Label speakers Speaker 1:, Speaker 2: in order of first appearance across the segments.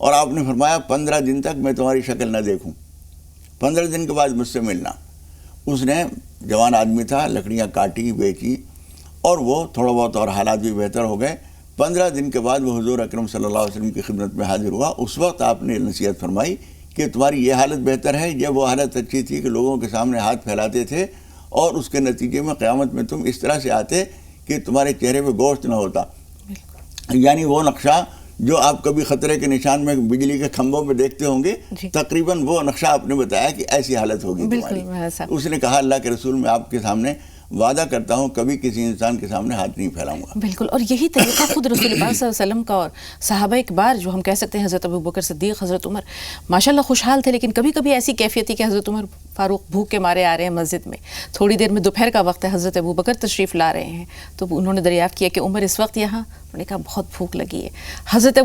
Speaker 1: اور آپ نے فرمایا 15 دن تک میں تمہاری شکل نہ دیکھوں، 15 دن کے بعد مجھ سے ملنا۔ اس نے، جوان آدمی تھا، لکڑیاں کاٹی، بیچی، اور وہ تھوڑا بہت اور حالات بھی بہتر ہو گئے۔ 15 دن کے بعد وہ حضور اکرم صلی اللہ علیہ وسلم کی خدمت میں حاضر ہوا۔ اس وقت آپ نے نصیحت فرمائی کہ تمہاری یہ حالت بہتر ہے، یہ وہ حالت اچھی تھی کہ لوگوں کے سامنے ہاتھ پھیلاتے تھے اور اس کے نتیجے میں قیامت میں تم اس طرح سے آتے کہ تمہارے چہرے پہ گوشت نہ ہوتا۔ یعنی وہ نقشہ جو آپ کبھی خطرے کے نشان میں بجلی کے کھمبوں پہ دیکھتے ہوں گے، تقریباً وہ نقشہ آپ نے بتایا کہ ایسی حالت ہوگی تمہاری۔ اس نے کہا اللہ کے رسول میں آپ کے سامنے وعدہ کرتا ہوں کبھی کسی انسان کے سامنے ہاتھ نہیں پھیلاؤں گا۔
Speaker 2: بالکل، اور یہی طریقہ خود رسول اللہ صلی اللہ علیہ وسلم کا اور صحابہ کبار جو ہم کہہ سکتے ہیں حضرت ابوبکر صدیق، حضرت عمر ماشاءاللہ خوشحال تھے، لیکن کبھی کبھی ایسی کیفیت تھی کہ حضرت عمر فاروق بھوک کے مارے آ رہے ہیں مسجد میں، تھوڑی دیر میں دوپہر کا وقت ہے، حضرت ابوبکر تشریف لا رہے ہیں، تو انہوں نے دریافت کیا کہ عمر اس وقت یہاں؟ انہوں نے کہا بہت بھوک لگی ہے۔ حضرت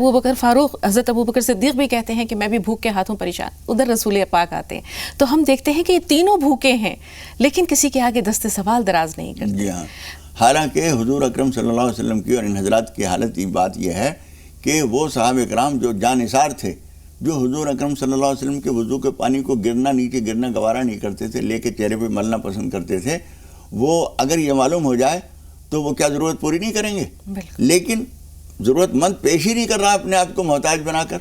Speaker 2: ابوبکر صدیق بھی کہتے ہیں کہ میں بھی بھوک کے ہاتھوں پریشان، ادھر رسول پاک آتے ہیں، تو ہم دیکھتے ہیں کہ یہ تینوں بھوکے ہیں لیکن کسی کے آگے دست سوال دراز نہیں کرتے۔
Speaker 1: جی ہاں، حالانکہ حضور اکرم صلی اللہ علیہ وسلم کی اور ان حضرات کی حالت کی بات یہ ہے کہ وہ صحابہ کرام جو جانثار تھے، جو حضور اکرم صلی اللہ علیہ وسلم کے وضو کے پانی کو نیچے گرنا گوارا نہیں کرتے تھے، لے کے چہرے پہ ملنا پسند کرتے تھے، وہ اگر یہ معلوم ہو جائے تو وہ کیا ضرورت پوری نہیں کریں گے؟ لیکن ضرورت مند پیش ہی نہیں کر رہا اپنے آپ کو محتاج بنا کر،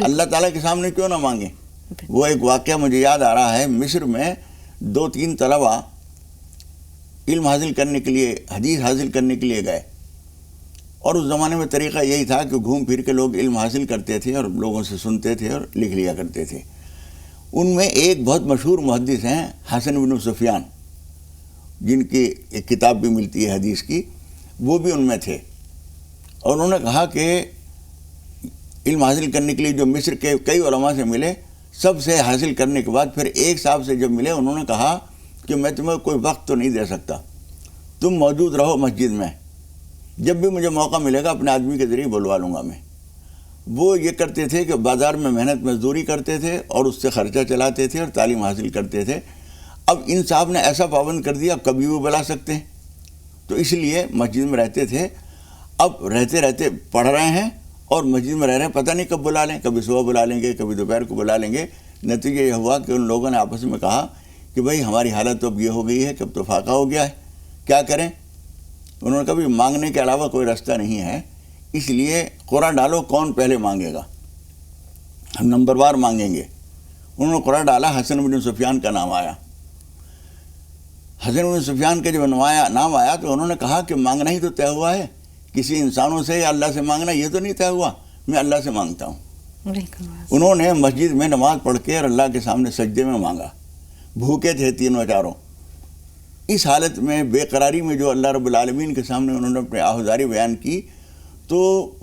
Speaker 1: اللہ تعالیٰ کے سامنے کیوں نہ مانگیں؟ وہ ایک واقعہ مجھے یاد آ رہا ہے، مصر میں 2-3 طلبہ علم حاصل کرنے کے لیے، حدیث حاصل کرنے کے لیے گئے، اور اس زمانے میں طریقہ یہی تھا کہ گھوم پھر کے لوگ علم حاصل کرتے تھے اور لوگوں سے سنتے تھے اور لکھ لیا کرتے تھے۔ ان میں ایک بہت مشہور محدث ہیں حسن بن سفیان، جن کی ایک کتاب بھی ملتی ہے حدیث کی، وہ بھی ان میں تھے، اور انہوں نے کہا کہ علم حاصل کرنے کے لیے جو مصر کے کئی علماء سے ملے، سب سے حاصل کرنے کے بعد پھر ایک صاحب سے جب ملے، انہوں نے کہا کہ میں تمہیں کوئی وقت تو نہیں دے سکتا، تم موجود رہو مسجد میں، جب بھی مجھے موقع ملے گا اپنے آدمی کے ذریعے بلوا لوں گا میں۔ وہ یہ کرتے تھے کہ بازار میں محنت مزدوری کرتے تھے اور اس سے خرچہ چلاتے تھے اور تعلیم حاصل کرتے تھے۔ اب ان صاحب نے ایسا پابند کر دیا کبھی وہ بلا سکتے ہیں، تو اس لیے مسجد میں رہتے تھے۔ اب رہتے رہتے پڑھ رہے ہیں اور مسجد میں رہ رہے ہیں، پتہ نہیں کب بلا لیں، کبھی صبح بلا لیں گے، کبھی دوپہر کو بلا لیں گے۔ نتیجہ یہ ہوا کہ ان لوگوں نے آپس میں کہا کہ بھائی ہماری حالت تو اب یہ ہو گئی ہے کہ اب تو فاقہ ہو گیا ہے، کیا کریں؟ انہوں نے کہا مانگنے کے علاوہ کوئی راستہ نہیں ہے، اس لیے قرعہ ڈالو کون پہلے مانگے گا، ہم نمبر وار مانگیں گے۔ انہوں نے قرعہ ڈالا، حسن بن سفیان کا نام آیا۔ حسن بن سفیان کا جب نام آیا تو انہوں نے کہا کہ مانگنا ہی تو طے ہوا ہے، کسی انسانوں سے یا اللہ سے مانگنا یہ تو نہیں طے ہوا، میں اللہ سے مانگتا ہوں۔ انہوں نے مسجد میں نماز پڑھ کے اور اللہ کے سامنے سجدے میں مانگا، بھوکے تھے تینوں چاروں۔ اس حالت میں بے قراری میں جو اللہ رب العالمین کے سامنے انہوں نے اپنی آہذاری بیان کی، تو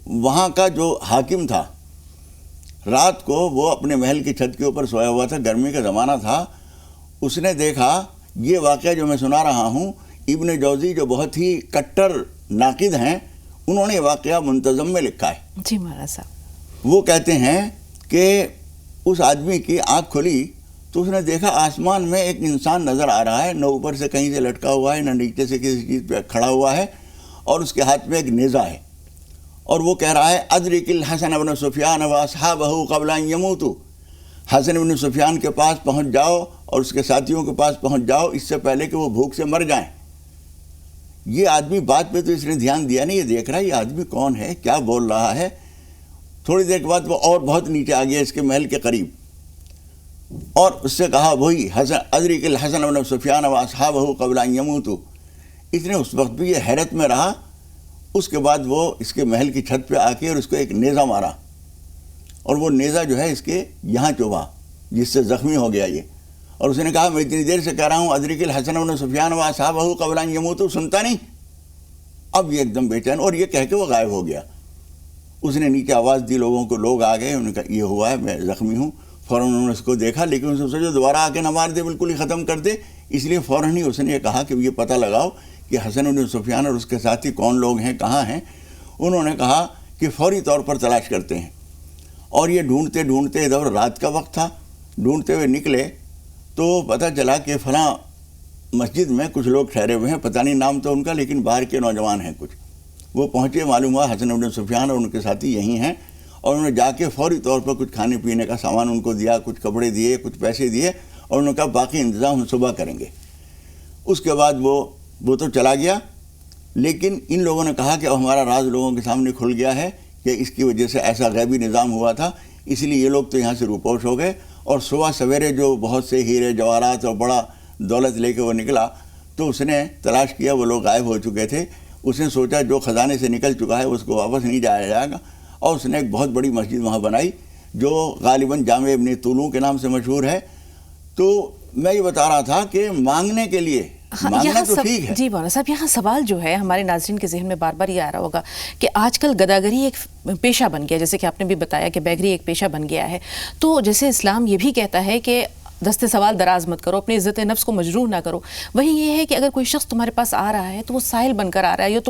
Speaker 1: وہاں کا جو حاکم تھا، رات کو وہ اپنے محل کی چھت کے اوپر سویا ہوا تھا، گرمی کا زمانہ تھا، اس نے دیکھا یہ واقعہ جو میں سنا رہا ہوں، ابن جوزی جو بہت ہی کٹر ناقد ہیں، انہوں نے یہ واقعہ منتظم میں لکھا ہے۔
Speaker 2: جی مولانا صاحب،
Speaker 1: وہ کہتے ہیں کہ اس آدمی کی آنکھ کھلی تو اس نے دیکھا آسمان میں ایک انسان نظر آ رہا ہے، نہ اوپر سے کہیں سے لٹکا ہوا ہے، نہ نیچے سے کسی چیز پہ کھڑا ہوا ہے، اور اس کے ہاتھ میں ایک نیزہ ہے، اور وہ کہہ رہا ہے ادرک الحسن بن سفیان واصحابہ قبل ان یموتوا، حسن بن سفیان کے پاس پہنچ جاؤ اور اس کے ساتھیوں کے پاس پہنچ جاؤ اس سے پہلے کہ وہ بھوک سے مر جائیں۔ یہ آدمی بات پہ تو اس نے دھیان دیا نہیں، یہ دیکھ رہا ہے یہ آدمی کون ہے، کیا بول رہا ہے۔ تھوڑی دیر کے بعد وہ اور بہت نیچے آ گیا اس کے محل کے قریب، اور اس سے کہا وہی ادرک الحسن بن سفیان واصحابہ قبل ان یموتوا۔ اس نے اس وقت بھی یہ حیرت میں رہا، اس کے بعد وہ اس کے محل کی چھت پہ آ کے اور اس کو ایک نیزہ مارا، اور وہ نیزہ جو ہے اس کے یہاں چبھا، جس سے زخمی ہو گیا یہ، اور اس نے کہا میں اتنی دیر سے کہہ رہا ہوں ادرک الحسن بن سفیان واصحابہ قبل ان یموتوا، سنتا نہیں؟ اب یہ ایک دم بے چین، اور یہ کہہ کے وہ غائب ہو گیا۔ اس نے نیچے آواز دی، لوگوں کو، لوگ آ گئے، انہوں نے کہا یہ ہوا ہے، میں زخمی ہوں۔ فوراً انہوں نے اس کو دیکھا، لیکن اس نے سوچا دوبارہ آ کے نہ مار دے، بالکل ہی ختم کر دے، اس لیے فوراً ہی اس نے یہ کہا کہ یہ پتہ لگاؤ کہ حسن بن سفیان اور اس کے ساتھی کون لوگ ہیں، کہاں ہیں۔ انہوں نے کہا کہ فوری طور پر تلاش کرتے ہیں، اور یہ ڈھونڈتے ڈھونڈتے، ادھر رات کا وقت تھا، ڈھونڈتے ہوئے نکلے تو پتہ چلا کہ فلاں مسجد میں کچھ لوگ ٹھہرے ہوئے ہیں، پتہ نہیں نام تو ان کا، لیکن باہر کے نوجوان ہیں کچھ۔ وہ پہنچے، معلوم ہوا حسن بن سفیان اور ان کے ساتھی یہی ہیں، اور انہوں نے جا کے فوری طور پر کچھ کھانے پینے کا سامان ان کو دیا, کچھ کپڑے دیے, کچھ پیسے دیے, اور انہوں نے کہا باقی انتظام ہم صبح کریں گے. اس کے بعد وہ تو چلا گیا, لیکن ان لوگوں نے کہا کہ اب ہمارا راز لوگوں کے سامنے کھل گیا ہے کہ اس کی وجہ سے ایسا غیبی نظام ہوا تھا, اس لیے یہ لوگ تو یہاں سے روپوش ہو گئے. اور صبح سویرے جو بہت سے ہیرے جواہرات اور بڑا دولت لے کے وہ نکلا, تو اس نے تلاش کیا, وہ لوگ غائب ہو چکے تھے. اس نے سوچا جو خزانے سے نکل چکا ہے اس کو واپس نہیں جایا جائے گا, اور اس نے ایک بہت بڑی مسجد وہاں بنائی جو غالباً جامع ابن طولون کے نام سے مشہور ہے. تو میں یہ بتا رہا تھا کہ مانگنے کے لیے مانگنا تو ٹھیک ہے.
Speaker 2: جی مولانا صاحب, یہاں سوال جو ہے ہمارے ناظرین کے ذہن میں بار بار یہ آ رہا ہوگا کہ آج کل گداگری ایک پیشہ بن گیا, جیسے کہ آپ نے بھی بتایا کہ بیگری ایک پیشہ بن گیا ہے. تو جیسے اسلام یہ بھی کہتا ہے کہ دستے سوال دراز مت کرو, اپنی عزت نفس کو مجروح نہ کرو, وہیں یہ ہے کہ اگر کوئی شخص تمہارے پاس آ رہا ہے تو وہ سائل بن کر آ رہا ہے, یا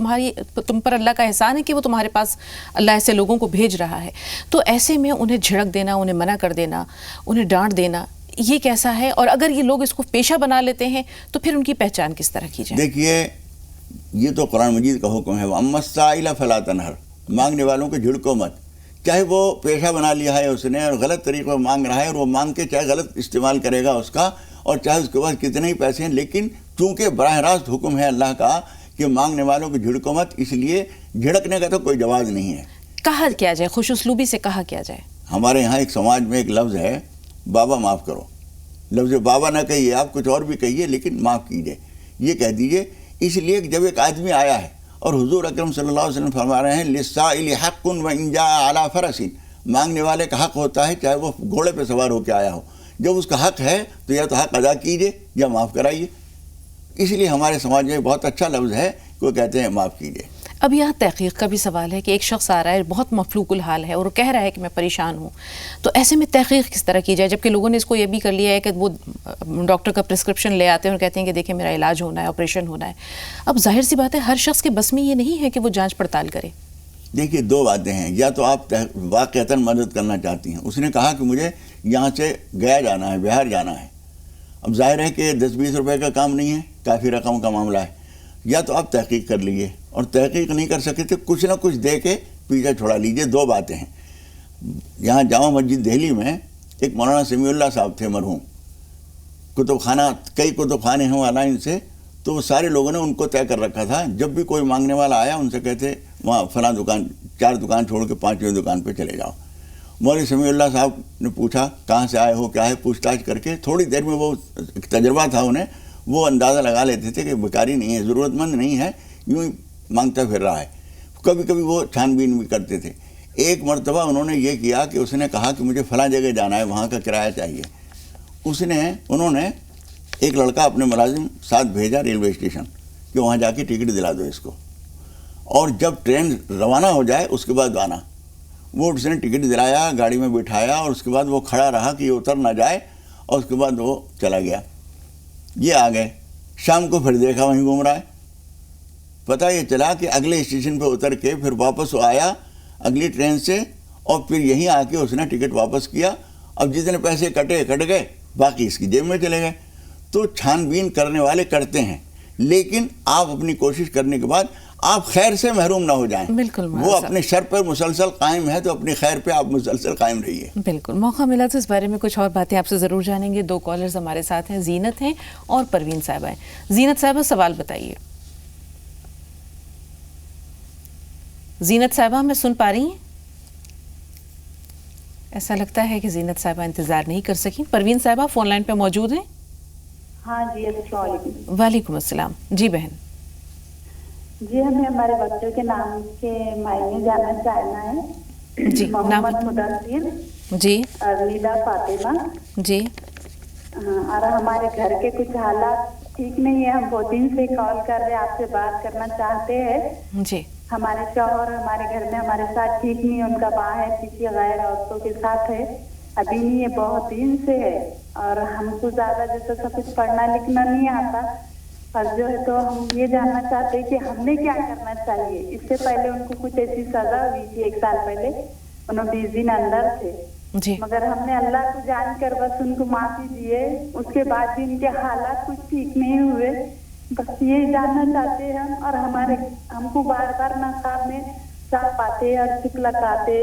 Speaker 2: تم پر اللہ کا احسان ہے کہ وہ تمہارے پاس اللہ ایسے لوگوں کو بھیج رہا ہے. تو ایسے میں انہیں جھڑک دینا, انہیں منع کر دینا, انہیں ڈانٹ دینا, یہ کیسا ہے؟ اور اگر یہ لوگ اس کو پیشہ بنا لیتے ہیں تو پھر ان کی پہچان کس طرح کی جائے؟
Speaker 1: دیکھیے, یہ تو قرآن مجید کا حکم ہے, وَأَمَّا السَّائِلَ فَلَا تَنْهَرْ, مانگنے والوں کو جھڑکو مت. چاہے وہ پیشہ بنا لیا ہے اس نے اور غلط طریقے میں مانگ رہا ہے, اور وہ مانگ کے چاہے غلط استعمال کرے گا اس کا, اور چاہے اس کے پاس کتنے ہی پیسے ہیں, لیکن چونکہ براہ راست حکم ہے اللہ کا کہ مانگنے والوں کو جھڑکو مت, اس لیے جھڑکنے کا تو کوئی جواز نہیں ہے.
Speaker 2: کہا کیا جائے, خوش اسلوبی سے کہا کیا جائے؟
Speaker 1: ہمارے یہاں ایک سماج میں ایک لفظ ہے, بابا معاف کرو. لفظ بابا نہ کہیے, آپ کچھ اور بھی کہیے, لیکن معاف کیجیے, یہ کہہ دیجیے. اس لیے کہ جب ایک آدمی آیا ہے, اور حضور اکرم صلی اللہ علیہ وسلم فرما رہے ہیں للسائل حق وان جاء علی فرس, مانگنے والے کا حق ہوتا ہے چاہے وہ گھوڑے پہ سوار ہو کے آیا ہو. جب اس کا حق ہے تو یا تو حق ادا کیجیے یا معاف کرائیے. اس لیے ہمارے سماج میں بہت اچھا لفظ ہے کہ وہ کہتے ہیں معاف کیجیے.
Speaker 2: اب یہاں تحقیق کا بھی سوال ہے کہ ایک شخص آ رہا ہے, بہت مفلوق الحال ہے, اور وہ کہہ رہا ہے کہ میں پریشان ہوں, تو ایسے میں تحقیق کس طرح کی جائے؟ جبکہ لوگوں نے اس کو یہ بھی کر لیا ہے کہ وہ ڈاکٹر کا پرسکرپشن لے آتے ہیں اور کہتے ہیں کہ دیکھیں میرا علاج ہونا ہے, آپریشن ہونا ہے. اب ظاہر سی بات ہے ہر شخص کے بس میں یہ نہیں ہے کہ وہ جانچ پڑتال کرے.
Speaker 1: دیکھیے, دو باتیں ہیں, یا تو آپ واقعتاً مدد کرنا چاہتی ہیں. اس نے کہا کہ مجھے یہاں سے گیا جانا ہے, بہار جانا ہے. اب ظاہر ہے کہ 10-20 روپے کا کام نہیں ہے, کافی رقم کا معاملہ ہے. یا تو آپ تحقیق کر لیجیے, اور تحقیق نہیں کر سکتے تو کچھ نہ کچھ دے کے پیچھا چھوڑا لیجیے. دو باتیں ہیں. یہاں جامع مسجد دہلی میں ایک مولانا سمیع اللہ صاحب تھے مرحوم, کتب خانہ, کئی کتب خانے ہیں وہاں لائن سے, تو وہ سارے لوگوں نے ان کو طے کر رکھا تھا, جب بھی کوئی مانگنے والا آیا ان سے کہتے وہاں فلاں دکان, 4 دکان چھوڑ کے 5ویں دکان پہ چلے جاؤ. مولوی سمیع اللہ صاحب نے پوچھا کہاں سے آئے ہو, کیا ہے, پوچھ تاچھ کر کے تھوڑی دیر میں وہ تجربہ تھا انہیں, وہ اندازہ لگا لیتے تھے کہ بیکاری نہیں ہے, ضرورت مند نہیں ہے, یوں ہی مانگتا پھر رہا ہے. کبھی کبھی وہ چھان بین بھی کرتے تھے. ایک مرتبہ انہوں نے یہ کیا کہ اس نے کہا کہ مجھے فلاں جگہ جانا ہے, وہاں کا کرایہ چاہیے. انہوں نے ایک لڑکا اپنے ملازم ساتھ بھیجا ریلوے اسٹیشن کہ وہاں جا کے ٹکٹ دلا دو اس کو, اور جب ٹرین روانہ ہو جائے اس کے بعد آنا. وہ اس نے ٹکٹ دلایا, گاڑی میں بٹھایا, اور اس کے بعد وہ کھڑا رہا کہ یہ اتر نہ جائے, اور اس کے بعد وہ چلا گیا. یہ آ گئے, شام کو پھر دیکھا وہیں گھوم رہا ہے. پتہ یہ چلا کہ اگلے اسٹیشن پہ اتر کے پھر واپس وہ آیا اگلی ٹرین سے, اور پھر یہیں آ کے اس نے ٹکٹ واپس کیا. اب جتنے پیسے کٹ گئے, باقی اس کی جیب میں چلے گئے. تو چھان بین کرنے والے کرتے ہیں, لیکن آپ اپنی کوشش کرنے کے بعد آپ خیر سے محروم نہ ہو جائیں.
Speaker 2: بالکل,
Speaker 1: وہ اپنے شر پر مسلسل قائم ہے تو اپنی خیر پہ آپ مسلسل قائم رہیے.
Speaker 2: بالکل, موقع ملا تو اس بارے میں کچھ اور باتیں آپ سے ضرور جانیں گے. 2 کالرز ہمارے ساتھ ہیں, زینت ہیں اور پروین صاحبہ ہیں. زینت صاحبہ سوال بتائیے. زینت صاحبہ ہمیں سن پا رہی ہیں؟ ایسا لگتا ہے کہ زینت صاحبہ انتظار نہیں کر سکیں. پروین صاحبہ فون لائن پہ موجود ہیں؟
Speaker 3: ہاں جی, السلام علیکم.
Speaker 2: وعلیکم السلام. جی بہن.
Speaker 3: جی, ہمیں ہمارے بچوں کے نام کے معنی جاننا چاہنا ہے.
Speaker 2: جی,
Speaker 3: محمد مدثر,
Speaker 2: جی,
Speaker 3: ارنیدا فاطمہ.
Speaker 2: جی.
Speaker 3: ہاں, اور ہمارے گھر کے کچھ حالات ٹھیک نہیں ہے, ہم 2 دن سے کال کر رہے, آپ سے بات کرنا چاہتے ہیں.
Speaker 2: جی.
Speaker 3: ہمارے شوہر ہمارے گھر میں ہمارے ساتھ ٹھیک نہیں, ان کا باہر کسی غیر عورتوں کے ساتھ ہے. ابھی نہیں, یہ بہت دن سے ہے, اور ہم کو زیادہ جیسا سب کچھ پڑھنا لکھنا نہیں آتا, اور جو ہے تو ہم یہ جاننا چاہتے ہیں کہ ہم نے کیا کرنا چاہیے. اس سے پہلے ان کو کچھ ایسی سزا ہوئی تھی 1 سال پہلے, انہوں 20 دن اندر تھے.
Speaker 2: جی.
Speaker 3: مگر ہم نے اللہ کو جان کر بس ان کو معافی دیے, اس کے بعد بھی ان کے حالات کچھ ٹھیک نہیں ہوئے. بس یہ جاننا چاہتے ہیں. اور ہم کو بار بار نقاب میں صاف آتے اور چک لگاتے,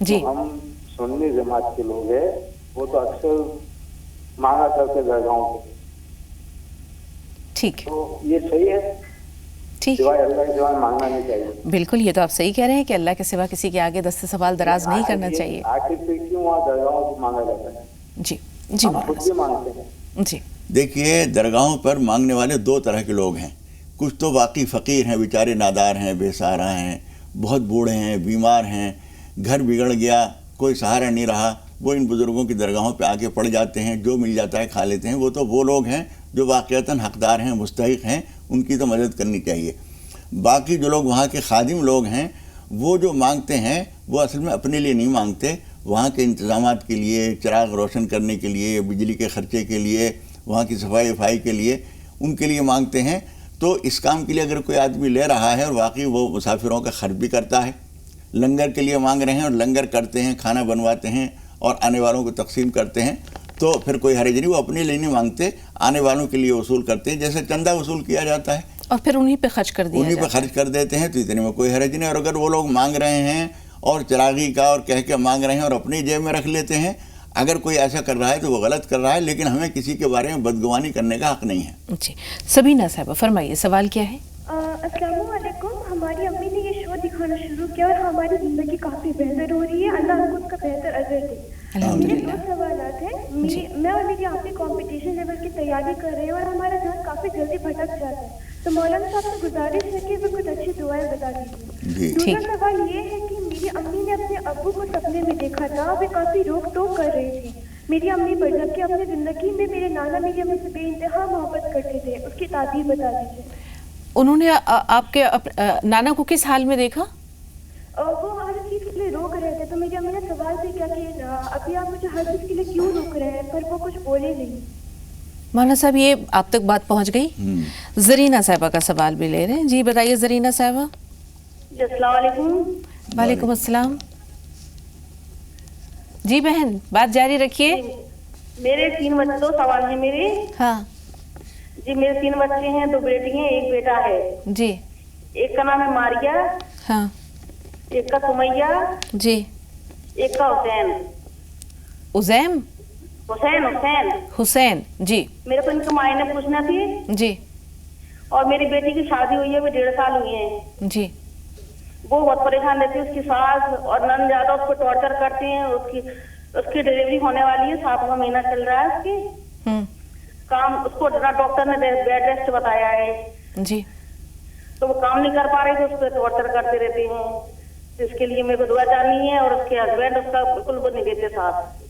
Speaker 2: جی
Speaker 4: تو ہم سنی جماعت کے لوگ ہیں، وہ تو اکثر مانگا کرتے درگاہوں پہ،
Speaker 2: ٹھیک ہے،
Speaker 4: تو یہ صحیح ہے؟
Speaker 2: ٹھیک ہے،
Speaker 4: سوائے اللہ کے سوائے مانگنا نہیں چاہیے.
Speaker 2: بالکل یہ تو آپ صحیح کہہ رہے ہیں کہ اللہ کے سوا کسی کے آگے دست سوال دراز نہیں کرنا چاہیے.
Speaker 4: آخر سے کیوں وہاں درگاہوں سے مانگا جاتا ہے؟
Speaker 2: جی جی
Speaker 4: ہم خود بھی مانگتے ہیں.
Speaker 2: جی
Speaker 1: دیکھیے درگاہوں پر مانگنے والے دو طرح کے لوگ ہیں. کچھ تو واقعی فقیر ہیں، بیچارے نادار ہیں، بے سہارا ہیں، بہت بوڑھے ہیں، بیمار ہیں، گھر بگڑ گیا، کوئی سہارا نہیں رہا، وہ ان بزرگوں کی درگاہوں پہ آ کے پڑ جاتے ہیں، جو مل جاتا ہے کھا لیتے ہیں. وہ لوگ ہیں جو واقعتاً حقدار ہیں، مستحق ہیں، ان کی تو مدد کرنی چاہیے. باقی جو لوگ وہاں کے خادم لوگ ہیں، وہ جو مانگتے ہیں وہ اصل میں اپنے لیے نہیں مانگتے، وہاں کے انتظامات کے لیے، چراغ روشن کرنے کے لیے، بجلی کے خرچے کے لیے، وہاں کی صفائی وفائی کے لیے، ان کے لیے مانگتے ہیں. تو اس کام کے لیے اگر کوئی آدمی لے رہا ہے اور واقعی وہ مسافروں کا خرچ بھی کرتا ہے، لنگر کے لیے مانگ رہے ہیں اور لنگر کرتے ہیں، کھانا بنواتے ہیں اور آنے والوں کو تقسیم کرتے ہیں، تو پھر کوئی حرج نہیں. وہ اپنے لیے نہیں مانگتے، آنے والوں کے لیے وصول کرتے ہیں، جیسے چندہ وصول کیا جاتا ہے
Speaker 2: اور پھر انہی پہ خرچ کر دیا
Speaker 1: انہی پہ خرچ کر دیتے ہیں. تو اتنے میں کوئی حرج نہیں. اور اگر وہ لوگ مانگ رہے ہیں اور چراغی کا اور کہہ کے مانگ رہے ہیں اور اپنی جیب میں رکھ لیتے ہیں، اگر کوئی ایسا کر رہا ہے تو وہ غلط کر رہا ہے، لیکن ہمیں کسی کے بارے میں بدگمانی کرنے کا حق نہیں ہے.
Speaker 2: جی سبینہ صاحبہ فرمائیے، سوال کیا ہے؟
Speaker 5: السلام علیکم. ہماری امی نے یہ شو دکھانا شروع کیا اور ہماری زندگی کافی بہتر ہو رہی ہے. اللہ کو اس کا بہتر اجر دے. میرے دو سوالات ہیں. میں اور میری آپ کمپٹیشن لیول کی تیاری کر رہے ہیں اور ہمارا ذہن کافی جلدی بھٹک جاتا ہے، تو مولانا صاحب سے گزارش ہے کہ وہ کچھ اچھی دعائیں بتا دیجیے. دوسرا سوال یہ ہے کہ میری امی نے اپنے ابو کو سپنے میں دیکھا تھا، وہ کافی روک ٹوک کر رہی تھی میری امی پر، جبکہ اپنی زندگی میں میرے نانا میری امی سے بے انتہا محبت کرتے تھے. اس کی تعبیر بتا دیجیے.
Speaker 2: انہوں نے آپ کے نانا کو کس حال میں دیکھا؟
Speaker 5: وہ ہر چیز کے لیے روک رہے تھے، تو میری امی نے سوال بھی کیا کہ ابھی آپ مجھے ہر چیز کے لیے کیوں روک رہے ہیں، پر وہ کچھ بولے نہیں.
Speaker 2: مولانا صاحب یہ آپ تک بات پہنچ گئی؟ زرینہ صاحبہ کا سوال بھی لے رہے ہیں. جی بتائیے زرینہ صاحبہ.
Speaker 6: السلام علیکم.
Speaker 2: وعلیکم السلام. جی بہن بات جاری رکھیے.
Speaker 6: میرے 3 بچے، 2 سوال ہیں میرے.
Speaker 2: ہاں
Speaker 6: جی میرے 3 بچے ہیں، 2 بیٹی ہیں، 1 بیٹا ہے.
Speaker 2: جی.
Speaker 6: ایک کا نام ہے ماریہ،
Speaker 2: ہاں.
Speaker 6: ایک کا سمیہ،
Speaker 2: جی.
Speaker 6: ایک کا حسین.
Speaker 2: عزیم؟
Speaker 6: حسین.
Speaker 2: حسین. جی.
Speaker 6: میرے کو ان کے معائنے پوچھنا تھی.
Speaker 2: جی.
Speaker 6: اور میری بیٹی کی شادی ہوئی ہے، ابھی 1.5 سال ہوئی ہیں.
Speaker 2: جی.
Speaker 6: وہ بہت پریشان رہتی ہے، اس کی ساس اور نند زیادہ اس کو ٹارچر کرتے ہیں. اس کی ڈلیوری ہونے والی ہے، 7واں مہینہ چل رہا ہے. اس کی کام، اس کو ڈاکٹر نے بیڈ ریسٹ بتایا ہے.
Speaker 2: جی.
Speaker 6: تو وہ کام نہیں کر پا رہی، تو اس پہ ٹارچر کرتے رہتے ہیں. اس کے لیے میرے کو دعا چاہنی ہے. اور اس کے ہسبینڈ اس کا بالکل وہ نہیں دیتے ساتھ.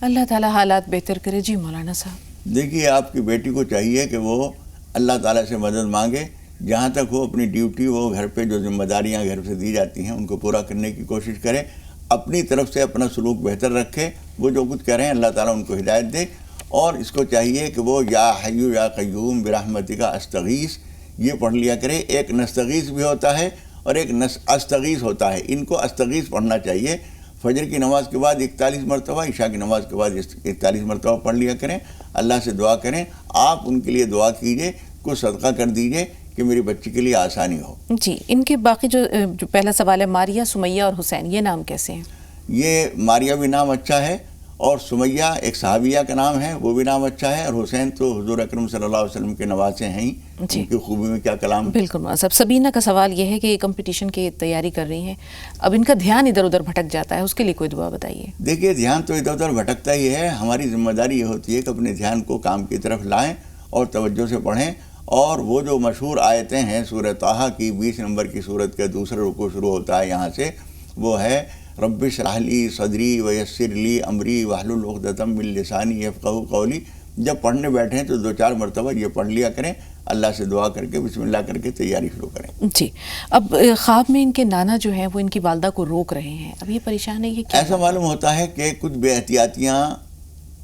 Speaker 2: اللہ تعالیٰ حالات بہتر کرے. جی مولانا صاحب.
Speaker 1: دیکھیے آپ کی بیٹی کو چاہیے کہ وہ اللہ تعالیٰ سے مدد مانگے. جہاں تک وہ اپنی ڈیوٹی، وہ گھر پہ جو ذمہ داریاں گھر سے دی جاتی ہیں ان کو پورا کرنے کی کوشش کرے. اپنی طرف سے اپنا سلوک بہتر رکھے. وہ جو کچھ کہہ رہے ہیں اللہ تعالیٰ ان کو ہدایت دے. اور اس کو چاہیے کہ وہ یا حی یا قیوم برحمتک استغیث یہ پڑھ لیا کرے. ایک نستغیث بھی ہوتا ہے اور ایک استغیث ہوتا ہے. ان کو استغیث پڑھنا چاہیے. فجر کی نماز کے بعد 41 مرتبہ، عشاء کی نماز کے بعد 41 مرتبہ پڑھ لیا کریں. اللہ سے دعا کریں. آپ ان کے لیے دعا کیجئے، کچھ صدقہ کر دیجئے کہ میری بچی کے لیے آسانی ہو.
Speaker 2: جی. ان کے باقی جو پہلا سوال ہے ماریہ، سمیہ اور حسین، یہ نام کیسے ہیں؟
Speaker 1: یہ ماریہ بھی نام اچھا ہے اور سمیہ ایک صحابیہ کا نام ہے، وہ بھی نام اچھا ہے. اور حسین تو حضور اکرم صلی اللہ علیہ وسلم کے نواسے ہیں ہی.
Speaker 2: جی.
Speaker 1: ان کی خوبی میں کیا کلام.
Speaker 2: بالکل صاحب. سبینہ کا سوال یہ ہے کہ یہ کمپٹیشن کی تیاری کر رہی ہیں، اب ان کا دھیان ادھر ادھر بھٹک جاتا ہے، اس کے لیے کوئی دعا بتائیے.
Speaker 1: دیکھیے دھیان تو ادھر ادھر بھٹکتا ہی ہے. ہماری ذمہ داری یہ ہوتی ہے کہ اپنے دھیان کو کام کی طرف لائیں اور توجہ سے پڑھیں. اور وہ جو مشہور آیتیں ہیں سورہ طٰہٰ کی 20 نمبر کی سورت کا دوسرا رکوع شروع ہوتا ہے یہاں سے، وہ ہے رب اشرح لی صدری ویسر لی امری واحلل عقدۃ من لسانی یفقہوا قولی. جب پڑھنے بیٹھیں تو 2-4 مرتبہ یہ پڑھ لیا کریں. اللہ سے دعا کر کے بسم اللہ کر کے تیاری شروع کریں.
Speaker 2: جی. اب خواب میں ان کے نانا جو ہیں وہ ان کی والدہ کو روک رہے ہیں، اب یہ پریشان ہے، یہ کیا؟
Speaker 1: ایسا معلوم ہوتا ہے کہ کچھ بے احتیاطیاں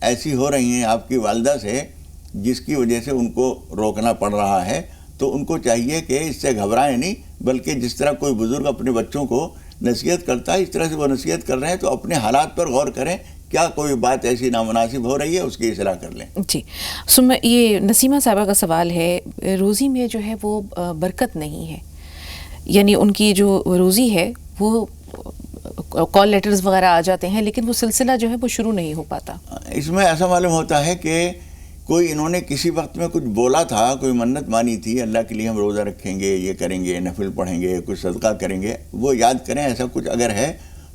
Speaker 1: ایسی ہو رہی ہیں آپ کی والدہ سے جس کی وجہ سے ان کو روکنا پڑ رہا ہے. تو ان کو چاہیے کہ اس سے گھبرائیں نہیں، بلکہ جس طرح کوئی بزرگ اپنے بچوں کو نصیحت کرتا ہے اس طرح سے وہ نصیحت کر رہے ہیں، تو اپنے حالات پر غور کریں. کیا کوئی بات ایسی نامناسب ہو رہی ہے اس کی اصلاح کر لیں.
Speaker 2: جی. یہ نسیمہ صاحبہ کا سوال ہے، روزی میں جو ہے وہ برکت نہیں ہے، یعنی ان کی جو روزی ہے وہ کال لیٹرز وغیرہ آ جاتے ہیں لیکن وہ سلسلہ جو ہے وہ شروع نہیں ہو پاتا.
Speaker 1: اس میں ایسا معلوم ہوتا ہے کہ کوئی انہوں نے کسی وقت میں کچھ بولا تھا, کوئی منت مانی تھی, اللہ کے لیے ہم روزہ رکھیں گے, یہ کریں گے, نفل پڑھیں گے, کچھ صدقہ کریں گے, وہ یاد کریں ایسا کچھ اگر ہے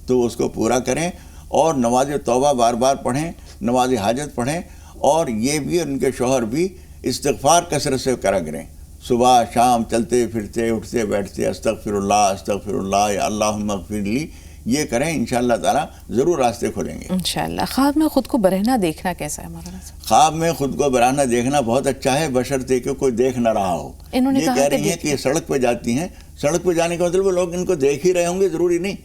Speaker 1: تو اس کو پورا کریں, اور نماز توبہ بار بار پڑھیں, نماز حاجت پڑھیں, اور یہ بھی ان کے شوہر بھی استغفار کثرت سے کرا کریں, صبح شام چلتے پھرتے اٹھتے بیٹھتے استغفر اللہ یا اللہم اغفر لی, یہ کریں, انشاءاللہ تعالیٰ ضرور راستے کھولیں گے
Speaker 2: انشاءاللہ. خواب میں خود کو برہنہ دیکھنا کیسا ہے مولانا صاحب؟
Speaker 1: خواب میں خود کو برہنہ دیکھنا بہت اچھا ہے, بشرطے کہ کوئی دیکھ نہ رہا ہو.
Speaker 2: انہوں نے
Speaker 1: یہ کہہ رہی ہیں کہ یہ سڑک پہ جاتی ہیں, سڑک پہ جانے کا مطلب وہ لوگ ان کو دیکھ ہی رہے ہوں گے, ضروری نہیں.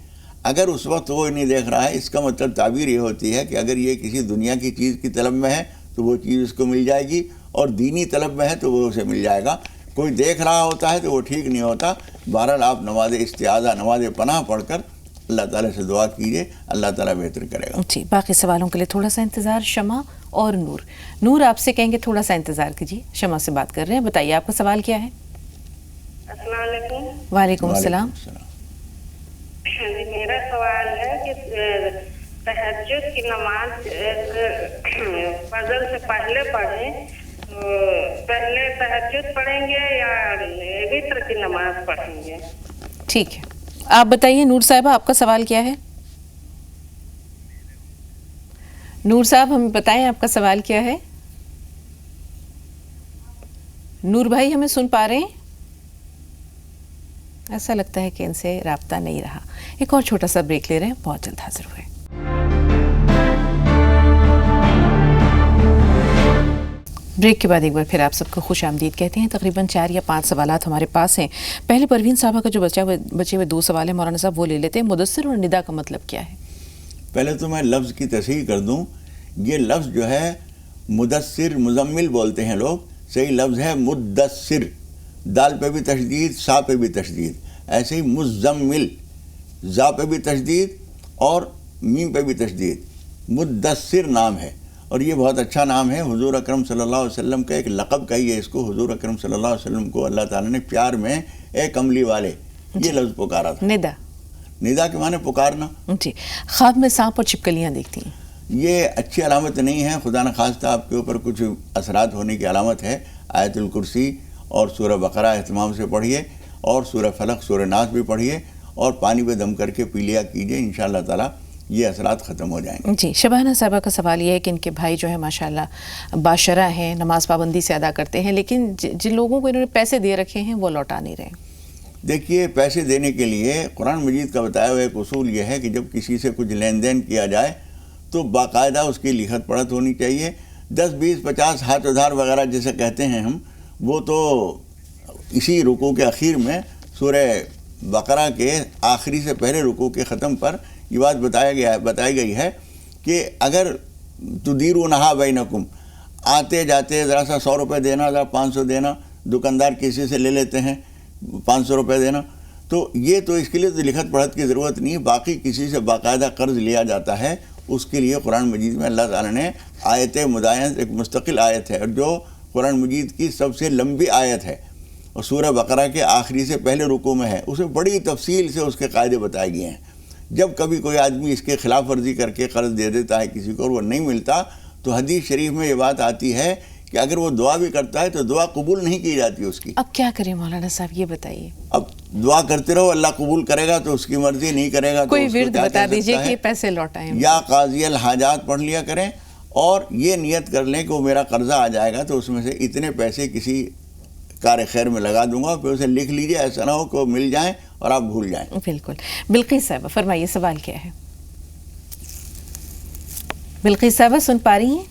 Speaker 1: اگر اس وقت وہ نہیں دیکھ رہا ہے, اس کا مطلب تعبیر یہ ہوتی ہے کہ اگر یہ کسی دنیا کی چیز کی طلب میں ہے تو وہ چیز اس کو مل جائے گی, اور دینی طلب میں ہے تو وہ اسے مل جائے گا. کوئی دیکھ رہا ہوتا ہے تو وہ ٹھیک نہیں ہوتا. بہرحال آپ نماز استعاذہ, نماز پناہ پڑھ کر اللہ تعالیٰ سے دعا کیجیے, اللہ تعالیٰ بہتر کرے گا.
Speaker 2: جی, باقی سوالوں کے لیے تھوڑا سا انتظار. شمع اور نور آپ سے کہیں گے تھوڑا سا انتظار کیجیے. شمع سے بات کر رہے ہیں, بتائیے آپ کا سوال کیا ہے؟
Speaker 7: السلام علیکم.
Speaker 2: وعلیکم السلام.
Speaker 7: میرا سوال ہے کہ تہجد کی نماز فجر سے پہلے پڑھیں, پہلے تہجد پڑھیں گے یا وتر کی نماز پڑھیں گے؟
Speaker 2: ٹھیک ہے, آپ بتائیے نور صاحبہ آپ کا سوال کیا ہے؟ نور صاحب ہمیں بتائیں آپ کا سوال کیا ہے؟ نور بھائی ہمیں سن پا رہے ہیں؟ ایسا لگتا ہے کہ ان سے رابطہ نہیں رہا. ایک اور چھوٹا سا بریک لے رہے ہیں, بہت جلد حاضر ہوئے. بریک کے بعد ایک بار پھر آپ سب کو خوش آمدید کہتے ہیں. تقریباً 4 یا 5 سوالات ہمارے پاس ہیں. پہلے پروین صاحبہ کا جو بچے ہوئے 2 سوال ہیں مولانا صاحب وہ لے لیتے ہیں. مدثر اور ندا کا مطلب کیا ہے؟
Speaker 1: پہلے تو میں لفظ کی تصحیح کر دوں. یہ لفظ جو ہے مدثر مزمل بولتے ہیں لوگ, صحیح لفظ ہے مدثر, دال پہ بھی تشدید, سا پہ بھی تشدید. ایسے ہی مزمل, زا پہ بھی تشدید اور میم پہ بھی تشدید. مدثر نام ہے اور یہ بہت اچھا نام ہے. حضور اکرم صلی اللہ علیہ وسلم کا ایک لقب کہیے اس کو. حضور اکرم صلی اللہ علیہ وسلم کو اللہ تعالیٰ نے پیار میں اے کملی والے یہ لفظ پکارا تھا. ندا کے معنی پکارنا.
Speaker 2: جی, خواب میں سانپ اور چھپکلیاں دیکھتی ہیں,
Speaker 1: یہ اچھی علامت نہیں ہے. خدا نخواستہ آپ کے اوپر کچھ اثرات ہونے کی علامت ہے. آیت الکرسی اور سورہ بقرہ اہتمام سے پڑھیے, اور سورہ فلق سورہ ناس بھی پڑھیے, اور پانی پہ دم کر کے پی لیا کیجیے, انشاءاللہ تعالیٰ یہ اثرات ختم ہو جائیں گے.
Speaker 2: جی, شبانہ صاحبہ کا سوال یہ ہے کہ ان کے بھائی جو ہے ماشاءاللہ باشرہ ہیں, نماز پابندی سے ادا کرتے ہیں, لیکن جن لوگوں کو انہوں نے پیسے دے رکھے ہیں وہ لوٹا نہیں رہے.
Speaker 1: دیکھیے, پیسے دینے کے لیے قرآن مجید کا بتایا ہوا ایک اصول یہ ہے کہ جب کسی سے کچھ لین دین کیا جائے تو باقاعدہ اس کی لکھت پڑھت ہونی چاہیے. 10 20 50 ہاتھ ادھار وغیرہ جسے کہتے ہیں ہم, وہ تو اسی رکوع کے اخیر میں سورہ بقرہ کے آخری سے پہلے رکوع کے ختم پر یہ بات بتائی گئی ہے کہ اگر تدیرونہا بینکم, آتے جاتے ذرا سا 100 روپے دینا, ذرا 500 دینا, دکاندار کسی سے لے لیتے ہیں 500 روپے دینا, تو یہ تو اس کے لیے تو لکھت پڑھت کی ضرورت نہیں. باقی کسی سے باقاعدہ قرض لیا جاتا ہے, اس کے لیے قرآن مجید میں اللہ تعالیٰ نے آیت مدائن ایک مستقل آیت ہے, اور جو قرآن مجید کی سب سے لمبی آیت ہے اور سورہ بقرہ کے آخری سے پہلے رکوع میں ہے, اسے بڑی تفصیل سے اس کے قاعدے بتائے گئے ہیں. جب کبھی کوئی آدمی اس کے خلاف ورزی کر کے قرض دے دیتا ہے کسی کو اور وہ نہیں ملتا, تو حدیث شریف میں یہ بات آتی ہے کہ اگر وہ دعا بھی کرتا ہے تو دعا قبول نہیں کی جاتی اس کی.
Speaker 2: اب کیا کریں مولانا صاحب یہ بتائیے؟
Speaker 1: اب دعا کرتے رہو, اللہ قبول کرے گا تو اس کی مرضی, نہیں کرے گا تو
Speaker 2: کوئی ورد بتا دیجئے کہ یہ پیسے لوٹائیں.
Speaker 1: یا قاضی الحاجات پڑھ لیا کریں, اور یہ نیت کر لیں کہ وہ میرا قرضہ آ جائے گا تو اس میں سے اتنے پیسے کسی کار خیر میں لگا دوں گا, پھر اسے لکھ لیجیے, ایسا نہ ہو کہ وہ مل جائیں اور آپ بھول جائیں.
Speaker 2: بالکل. بلقیس صاحبہ فرمائیے سوال کیا ہے؟ بلقیس صاحبہ سن پا رہی ہیں؟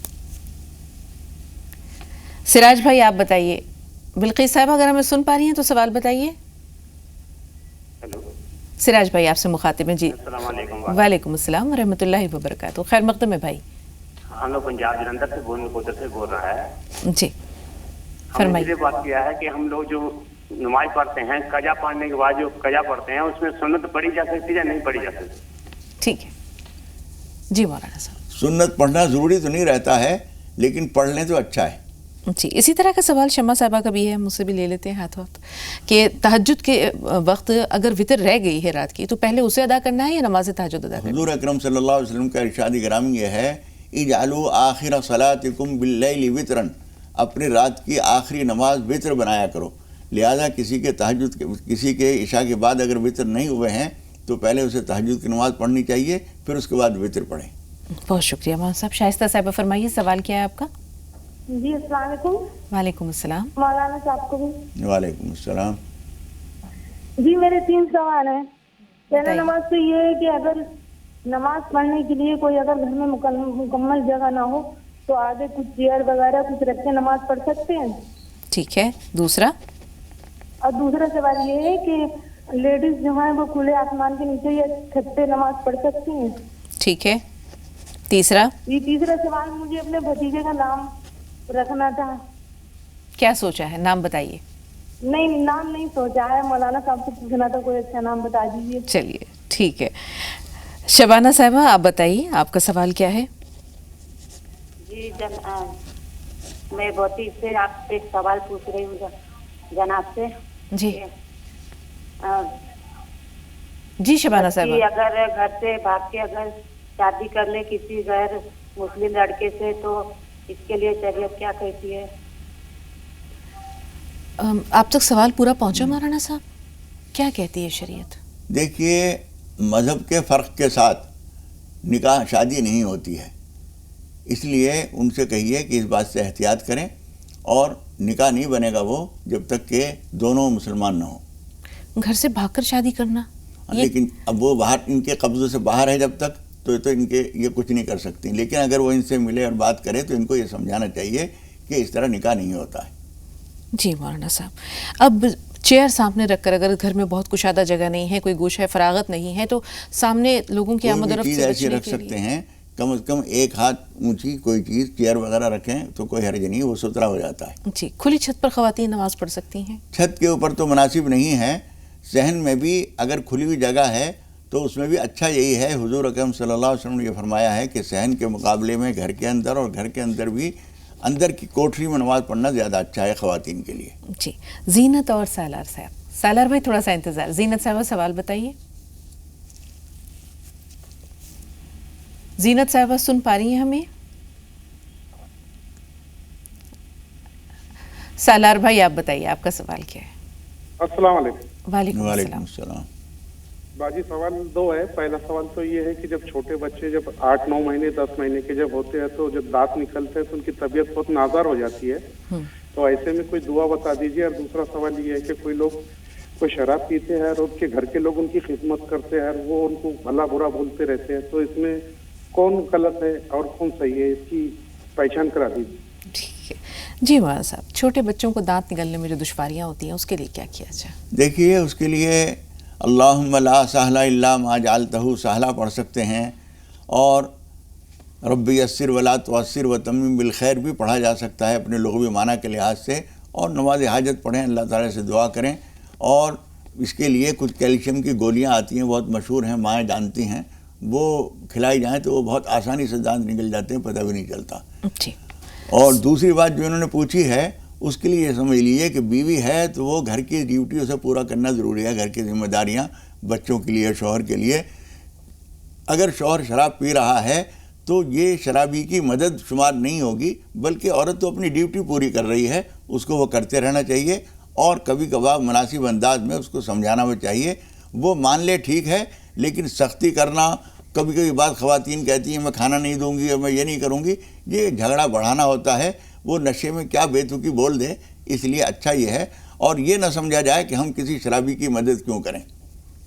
Speaker 2: سراج بھائی آپ بتائیے. بلقیس صاحبہ اگر ہمیں سن پا رہی ہیں تو سوال بتائیے.
Speaker 4: ہیلو
Speaker 2: سراج بھائی آپ سے مخاطب ہیں. جی
Speaker 4: السلام علیکم.
Speaker 2: وعلیکم السلام ورحمۃ اللہ وبرکاتہ. خیر مقدم ہے بھائی.
Speaker 4: ہم لوگ پنجاب جلندھر سے بول رہا ہے.
Speaker 2: جی
Speaker 4: فرمائیے. یہ بات کیا ہے کہ ہم لوگ جو نماز پڑھتے ہیں, قضا پڑھنے کے بعد جو قضا پڑھتے ہیں اس میں سنت پڑھی جا سکتی ہے یا نہیں پڑھی جا سکتی؟
Speaker 2: ٹھیک ہے. جی مولانا صاحب.
Speaker 1: سنت پڑھنا ضروری تو نہیں رہتا ہے, لیکن پڑھ لیں تو اچھا ہے.
Speaker 2: جی اسی طرح کا سوال شمع صاحبہ کا بھی ہے، مجھ سے بھی لے لیتے ہیں ہاتھ وقت، کہ تہجد کے وقت اگر وطر رہ گئی ہے رات کی تو پہلے اسے ادا کرنا ہے یا نماز تہجد ادا کرنا ہے؟
Speaker 1: حضور اکرم صلی اللہ علیہ وسلم کا ارشاد گرامی یہ ہے، اجعلوا آخر صلاتکم باللیل وطرا، اپنی رات کی آخری نماز وطر بنایا کرو. لہذا کسی کے عشاء کے بعد اگر وطر نہیں ہوئے ہیں تو پہلے اسے تہجد کی نماز پڑھنی چاہیے، پھر اس کے بعد وطر پڑھیں.
Speaker 2: بہت شکریہ مولانا صاحب. شائستہ صاحبہ فرمائیے سوال کیا ہے آپ کا؟
Speaker 3: جی السلام علیکم.
Speaker 2: وعلیکم السلام.
Speaker 3: مولانا صاحب کو بھی
Speaker 1: وعلیکم السلام.
Speaker 3: جی میرے 3 سوال ہیں. پہلا
Speaker 2: بتائیے.
Speaker 3: نماز تو یہ ہے کہ اگر نماز پڑھنے کے لیے کوئی اگر گھر میں مکمل جگہ نہ ہو تو آگے کچھ چیئر وغیرہ کچھ رکھ کے نماز پڑھ سکتے ہیں؟
Speaker 2: ٹھیک ہے. دوسرا؟
Speaker 3: اور دوسرا سوال یہ ہے کہ لیڈیز جو ہیں وہ کھلے آسمان کے نیچے یا چھت پہ نماز پڑھ سکتی ہیں؟
Speaker 2: ٹھیک ہے. تیسرا؟
Speaker 3: یہ تیسرا سوال مجھے اپنے بھتیجے کا نام رکھنا تھا.
Speaker 2: کیا سوچا ہے؟ نام بتائیے.
Speaker 3: نہیں نام نہیں سوچا ہے، مولانا صاحب سے پوچھنا تھا، کوئی اچھا نام بتا دیجیے.
Speaker 2: چلیے ٹھیک ہے. شبانہ صاحبہ آپ بتائیے آپ کا سوال کیا ہے؟
Speaker 8: جی میں بہتی سے آپ سے ایک سوال پوچھ رہی ہوں جناب سے.
Speaker 2: جی جی شبانہ صاحبہ.
Speaker 8: اگر گھر سے بھاگ کے اگر شادی کر لے کسی غیر مسلم لڑکے سے تو اس کے لیے شریعت کیا کہتی ہے؟
Speaker 2: آپ تک سوال پورا پہنچا مولانا صاحب؟ کیا کہتی ہے شریعت؟
Speaker 1: دیکھیے مذہب کے فرق کے ساتھ نکاح شادی نہیں ہوتی ہے، اس لیے ان سے کہیے کہ اس بات سے احتیاط کریں، اور نکاح نہیں بنے گا وہ جب تک کہ دونوں مسلمان نہ ہوں.
Speaker 2: گھر سے بھاگ کر شادی کرنا؟
Speaker 1: لیکن اب وہ باہر ان کے قبضے سے باہر ہے جب تک تو ان کے یہ کچھ نہیں کر سکتی. لیکن اگر وہ ان سے ملے اور بات کرے تو ان کو یہ سمجھانا چاہیے کہ اس طرح نکاح نہیں ہوتا ہے.
Speaker 2: جی مولانا صاحب. اب چیئر سامنے رکھ کر اگر گھر میں بہت کشادہ جگہ نہیں ہے، کوئی گوشہ فراغت نہیں ہے، تو سامنے لوگوں کی آمد و رفت سے
Speaker 1: ایسی
Speaker 2: بچنے
Speaker 1: رکھ
Speaker 2: کے
Speaker 1: سکتے
Speaker 2: لیے
Speaker 1: ہیں، کم از کم 1 ہاتھ اونچی کوئی چیز چیئر وغیرہ رکھیں تو کوئی حرج نہیں، وہ ستھرا ہو جاتا ہے.
Speaker 2: جی کھلی چھت پر خواتین نماز پڑھ سکتی ہیں؟
Speaker 1: چھت کے اوپر تو مناسب نہیں ہے، صحن میں بھی اگر کھلی ہوئی جگہ ہے تو اس میں بھی اچھا یہی ہے. حضور اکرم صلی اللہ علیہ وسلم نے یہ فرمایا ہے کہ صحن کے مقابلے میں گھر کے اندر اور گھر کے اندر بھی اندر کی کوٹری میں نماز پڑھنا زیادہ اچھا ہے خواتین کے لیے.
Speaker 2: جی زینت اور سالار صاحب. سالار بھائی تھوڑا سا انتظار. زینت صاحبہ سوال بتائیے. زینت صاحبہ سن پا رہی ہیں ہمیں؟ سالار بھائی آپ بتائیے آپ کا سوال کیا ہے؟
Speaker 9: السلام علیکم.
Speaker 2: وعلیکم
Speaker 1: وعلیکم
Speaker 2: السلام.
Speaker 1: السلام.
Speaker 9: باجی سوال 2 ہے. پہلا سوال تو یہ ہے کہ جب چھوٹے بچے جب 8-9 مہینے 10 مہینے کے جب ہوتے ہیں تو جب دانت نکلتے ہیں تو ان کی طبیعت بہت نازار ہو جاتی ہے، تو ایسے میں کوئی دعا بتا دیجیے. اور دوسرا سوال یہ ہے کہ کوئی لوگ کوئی شراب پیتے ہیں اور ان کے گھر کے لوگ ان کی خدمت کرتے ہیں اور وہ ان کو بھلا برا بولتے رہتے ہیں، تو اس میں کون غلط ہے اور کون صحیح ہے، اس کی پہچان کرا دیجیے.
Speaker 2: ٹھیک ہے. جی مولانا صاحب چھوٹے بچوں کو دانت نکلنے میں جو دشواریاں ہوتی ہیں اس کے لیے کیا کیا جائے؟
Speaker 1: دیکھیے اس کے لیے اللہم لا سہل الا ما جعلتہ سہلا پڑھ سکتے ہیں، اور رب یسر ولا تعسر وتمم بالخیر بھی پڑھا جا سکتا ہے اپنے لغوی معنی کے لحاظ سے. اور نماز حاجت پڑھیں، اللہ تعالیٰ سے دعا کریں. اور اس کے لیے کچھ کیلشیم کی گولیاں آتی ہیں، بہت مشہور ہیں، مائیں جانتی ہیں، وہ کھلائی جائیں تو وہ بہت آسانی سے دانت نکل جاتے ہیں، پتہ بھی نہیں چلتا.
Speaker 2: جی.
Speaker 1: اور دوسری بات جو انہوں نے پوچھی ہے اس کے لیے یہ سمجھ لیجیے کہ بیوی ہے تو وہ گھر کی ڈیوٹی اسے پورا کرنا ضروری ہے، گھر کی ذمہ داریاں بچوں کے لیے، شوہر کے لیے. اگر شوہر شراب پی رہا ہے تو یہ شرابی کی مدد شمار نہیں ہوگی، بلکہ عورت تو اپنی ڈیوٹی پوری کر رہی ہے، اس کو وہ کرتے رہنا چاہیے. اور کبھی کبھار مناسب انداز میں اس کو سمجھانا بھی چاہیے. وہ مان لے ٹھیک ہے، لیکن سختی کرنا، کبھی کبھی بات خواتین کہتی ہیں میں کھانا نہیں دوں گی اور میں یہ نہیں کروں گی، یہ جھگڑا بڑھانا ہوتا ہے. وہ نشے میں کیا بے تکی بول دے، اس لیے اچھا یہ ہے. اور یہ نہ سمجھا جائے کہ ہم کسی شرابی کی مدد کیوں کریں.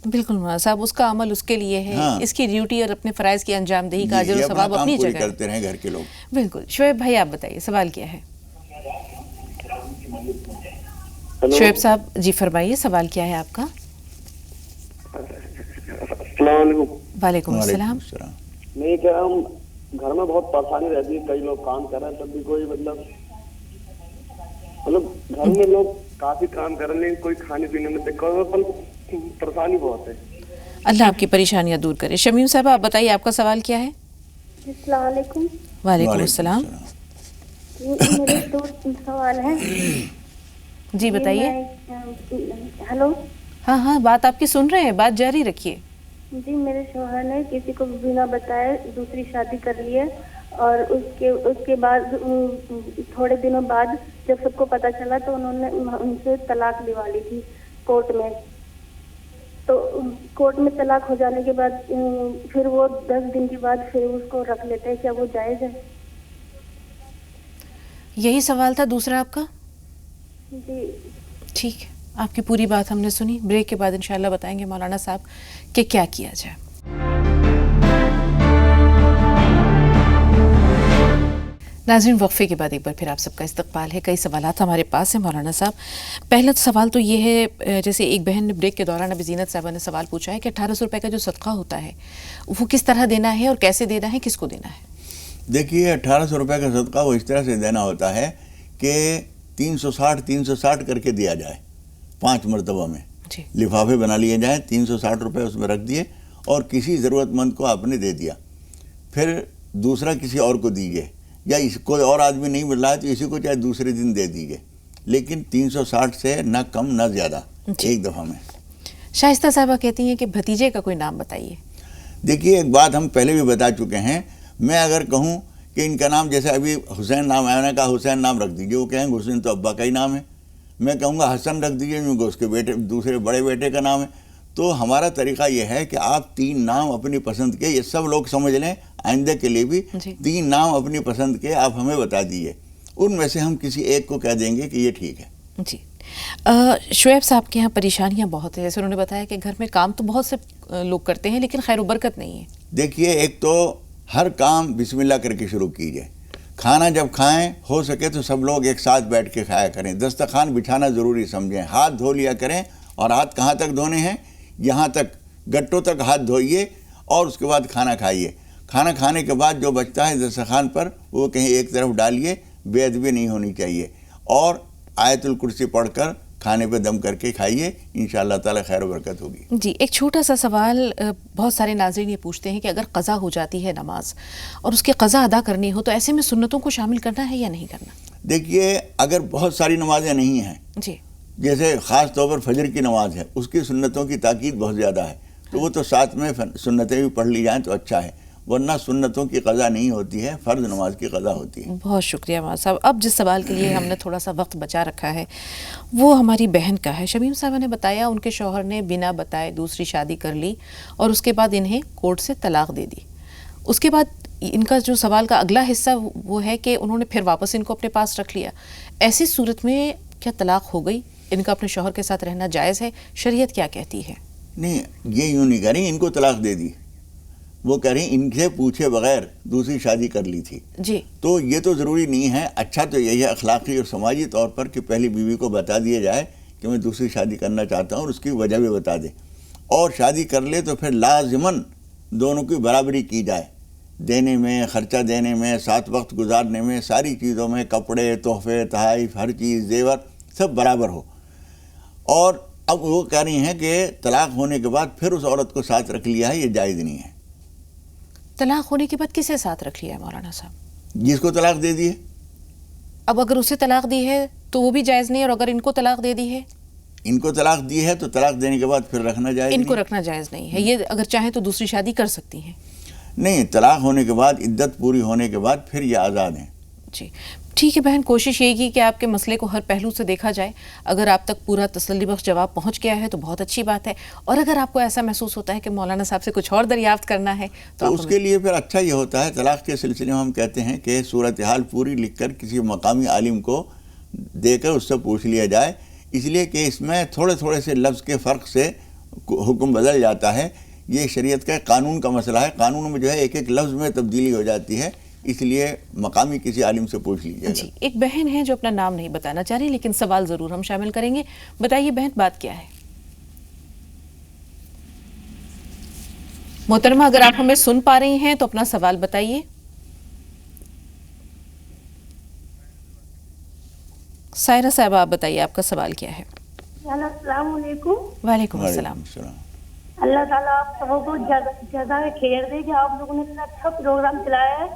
Speaker 2: بالکل مولانا صاحب، اس کا عمل اس کے لیے ہے، اس کی ڈیوٹی اور اپنے فرائض کی انجام دہی کا اجر و ثواب اپنی جگہ
Speaker 1: کرتے رہیں گھر کے لوگ.
Speaker 2: بالکل. شعیب بھائی آپ بتائیے سوال کیا ہے؟ شعیب صاحب جی فرمائیے سوال کیا ہے آپ کا؟
Speaker 10: السلام علیکم.
Speaker 2: وعلیکم السلام.
Speaker 10: میں کہہ رہا ہوں گھر میں بہت پریشانی رہتی ہے، کئی لوگ کام کر رہے ہیں تب بھی کوئی مطلب گھر میں لوگ کافی کام کر رہے ہیں، کوئی کھانے پینے میں پریشانی بہت ہے.
Speaker 2: اللہ آپ کی پریشانیاں دور کرے. شمیم صاحب آپ بتائیے آپ کا سوال کیا ہے؟
Speaker 5: السلام علیکم.
Speaker 2: وعلیکم السلام.
Speaker 5: میرے 2 سوال ہیں.
Speaker 2: جی بتائیے.
Speaker 5: ہلو.
Speaker 2: ہاں ہاں بات آپ کی سن رہے ہیں, بات جاری رکھیے.
Speaker 5: جی میرے شوہر نے کسی کو بنا بتائے دوسری شادی کر لی ہے, اور اس کے بعد تھوڑے دنوں بعد جب سب کو پتہ چلا تو انہوں نے ان سے طلاق دلوا لی تھی کورٹ میں. تو کورٹ میں طلاق ہو جانے کے بعد پھر وہ 10 دن کے بعد پھر اس کو رکھ لیتے ہیں, کیا وہ جائز ہے؟
Speaker 2: یہی سوال تھا دوسرا آپ کا؟
Speaker 5: جی
Speaker 2: ٹھیک ہے, آپ کی پوری بات ہم نے سنی. بریک کے بعد انشاءاللہ بتائیں گے مولانا صاحب کہ کیا کیا جائے. ناظرین وقفے کے بعد ایک بار پھر آپ سب کا استقبال ہے. کئی سوالات ہمارے پاس ہیں مولانا صاحب. پہلا سوال تو یہ ہے, جیسے ایک بہن نے بریک کے دوران ابھی زینت صاحبہ نے سوال پوچھا ہے کہ 1800 روپے کا جو صدقہ ہوتا ہے وہ کس طرح دینا ہے اور کیسے دینا ہے, کس کو دینا ہے؟
Speaker 1: دیکھیے 1800 روپے کا صدقہ وہ اس طرح سے دینا ہوتا ہے کہ 360 کر کے دیا جائے 5 مرتبہ میں. لفافے بنا لیے جائیں, 360 روپے اس میں رکھ دیے اور کسی ضرورت مند کو آپ نے دے دیا. پھر دوسرا کسی اور کو دیجیے, یا کوئی اور آدمی نہیں مل رہا ہے تو اسی کو چاہے دوسرے دن دے دیجیے, لیکن 360 سے نہ کم نہ زیادہ ایک دفعہ میں.
Speaker 2: شائستہ صاحبہ کہتی ہیں کہ بھتیجے کا کوئی نام بتائیے.
Speaker 1: دیکھیے ایک بات ہم پہلے بھی بتا چکے ہیں, میں اگر کہوں کہ ان کا نام, جیسے ابھی حسین نام ہے, میں نے کہا حسین نام رکھ دیجیے, وہ کہیں گے حسین تو ابا کا ہی نام ہے. میں کہوں گا حسن رکھ دیجیے کیونکہ اس کے بیٹے دوسرے بڑے بیٹے کا نام ہے. تو ہمارا طریقہ یہ ہے کہ آپ 3 نام اپنی پسند کے, یہ سب لوگ سمجھ لیں آئندہ کے لیے بھی, 3 نام اپنی پسند کے آپ ہمیں بتا دیجیے, ان میں سے ہم کسی ایک کو کہہ دیں گے کہ یہ ٹھیک ہے.
Speaker 2: جی شعیب صاحب کے یہاں پریشانیاں بہت ہیں, جیسے انہوں نے بتایا کہ گھر میں کام تو بہت سے لوگ کرتے ہیں لیکن خیر و برکت نہیں ہے. دیکھیے
Speaker 1: ایک تو ہر کام بسم اللہ کر کے شروع کیجیے. کھانا جب کھائیں ہو سکے تو سب لوگ ایک ساتھ بیٹھ کے کھایا کریں. دسترخوان بچھانا ضروری سمجھیں. ہاتھ دھو لیا کریں, اور ہاتھ کہاں تک دھونے ہیں, یہاں تک گٹوں تک ہاتھ دھوئیے, اور اس کے بعد کھانا کھائیے. کھانا کھانے کے بعد جو بچتا ہے دسترخوان پر وہ کہیں ایک طرف ڈالیے, بے ادبی نہیں ہونی چاہیے, اور آیت الکرسی پڑھ کر کھانے پہ دم کر کے کھائیے, انشاءاللہ تعالی خیر و برکت ہوگی.
Speaker 2: جی ایک چھوٹا سا سوال بہت سارے ناظرین یہ پوچھتے ہیں کہ اگر قضا ہو جاتی ہے نماز اور اس کی قضا ادا کرنی ہو تو ایسے میں سنتوں کو شامل کرنا ہے یا نہیں کرنا؟
Speaker 1: دیکھیے اگر بہت ساری نمازیں نہیں ہیں,
Speaker 2: جی
Speaker 1: جیسے خاص طور پر فجر کی نماز ہے, اس کی سنتوں کی تاکید بہت زیادہ ہے, تو وہ تو ساتھ میں سنتیں بھی پڑھ لی جائیں تو اچھا ہے, ورنہ سنتوں کی قضا نہیں ہوتی ہے, فرض نماز کی قضا ہوتی ہے.
Speaker 2: بہت شکریہ مولانا صاحب. اب جس سوال کے لیے ہم نے تھوڑا سا وقت بچا رکھا ہے وہ ہماری بہن کا ہے. شمیم صاحبہ نے بتایا ان کے شوہر نے بنا بتائے دوسری شادی کر لی اور اس کے بعد انہیں کورٹ سے طلاق دے دی. اس کے بعد ان کا جو سوال کا اگلا حصہ وہ ہے کہ انہوں نے پھر واپس ان کو اپنے پاس رکھ لیا. ایسی صورت میں کیا طلاق ہو گئی؟ ان کا اپنے شوہر کے ساتھ رہنا جائز ہے؟ شریعت کیا کہتی ہے؟
Speaker 1: نہیں, یہ یوں نہیں کہہ رہی ان کو طلاق دے دی, وہ کہہ رہی ہیں ان سے پوچھے بغیر دوسری شادی کر لی تھی.
Speaker 2: جی
Speaker 1: تو یہ تو ضروری نہیں ہے. اچھا تو یہی ہے اخلاقی اور سماجی طور پر کہ پہلی بیوی کو بتا دیا جائے کہ میں دوسری شادی کرنا چاہتا ہوں, اور اس کی وجہ بھی بتا دے, اور شادی کر لے تو پھر لازماً دونوں کی برابری کی جائے, دینے میں, خرچہ دینے میں, ساتھ وقت گزارنے میں, ساری چیزوں میں, کپڑے, تحفے, تحائف, ہر چیز, زیور سب برابر ہو. اور اب وہ کہہ رہی ہیں کہ طلاق ہونے کے بعد پھر اس عورت کو ساتھ رکھ لیا ہے, یہ جائز نہیں ہے.
Speaker 2: طلاق ہونے کے بعد کسے ساتھ رکھ لیا ہے مولانا صاحب؟
Speaker 1: جس کو طلاق دے دی ہے.
Speaker 2: اب اگر اسے طلاق دی ہے تو وہ بھی جائز نہیں, اور اگر ان کو طلاق دے دی ہے,
Speaker 1: ان کو طلاق دی ہے تو طلاق دینے کے بعد پھر رکھنا جائز
Speaker 2: ان کو رکھنا جائز نہیں ہے. یہ اگر چاہیں تو دوسری شادی کر سکتی ہیں.
Speaker 1: نہیں, طلاق ہونے کے بعد, عدت پوری ہونے کے بعد پھر یہ آزاد ہیں.
Speaker 2: جی ٹھیک ہے بہن, کوشش یہ کی کہ آپ کے مسئلے کو ہر پہلو سے دیکھا جائے. اگر آپ تک پورا تسلی بخش جواب پہنچ گیا ہے تو بہت اچھی بات ہے, اور اگر آپ کو ایسا محسوس ہوتا ہے کہ مولانا صاحب سے کچھ اور دریافت کرنا ہے
Speaker 1: تو اس کے لیے پھر اچھا یہ ہوتا ہے, طلاق کے سلسلے میں ہم کہتے ہیں کہ صورتحال پوری لکھ کر کسی مقامی عالم کو دے کر اس سے پوچھ لیا جائے, اس لیے کہ اس میں تھوڑے تھوڑے سے لفظ کے فرق سے حکم بدل جاتا ہے. یہ شریعت کا قانون کا مسئلہ ہے, قانون میں جو ہے ایک ایک لفظ میں تبدیلی ہو جاتی ہے, اس لیے مقامی کسی عالم سے پوچھ لیجیے گا.
Speaker 2: جی ایک بہن ہے جو اپنا نام نہیں بتانا چاہ رہی, لیکن سوال ضرور ہم شامل کریں گے. بتائیے بہن, بات کیا ہے؟ محترمہ اگر آپ ہمیں سن پا رہی ہیں تو اپنا سوال بتائیے. سائرہ صاحب آپ بتائیے آپ کا سوال کیا ہے؟
Speaker 5: السلام علیکم.
Speaker 2: وعلیکم السلام.
Speaker 5: اللہ تعالیٰ آپ سب کو جزائے خیر دے کہ آپ لوگوں نے اتنا اچھا پروگرام چلایا ہے.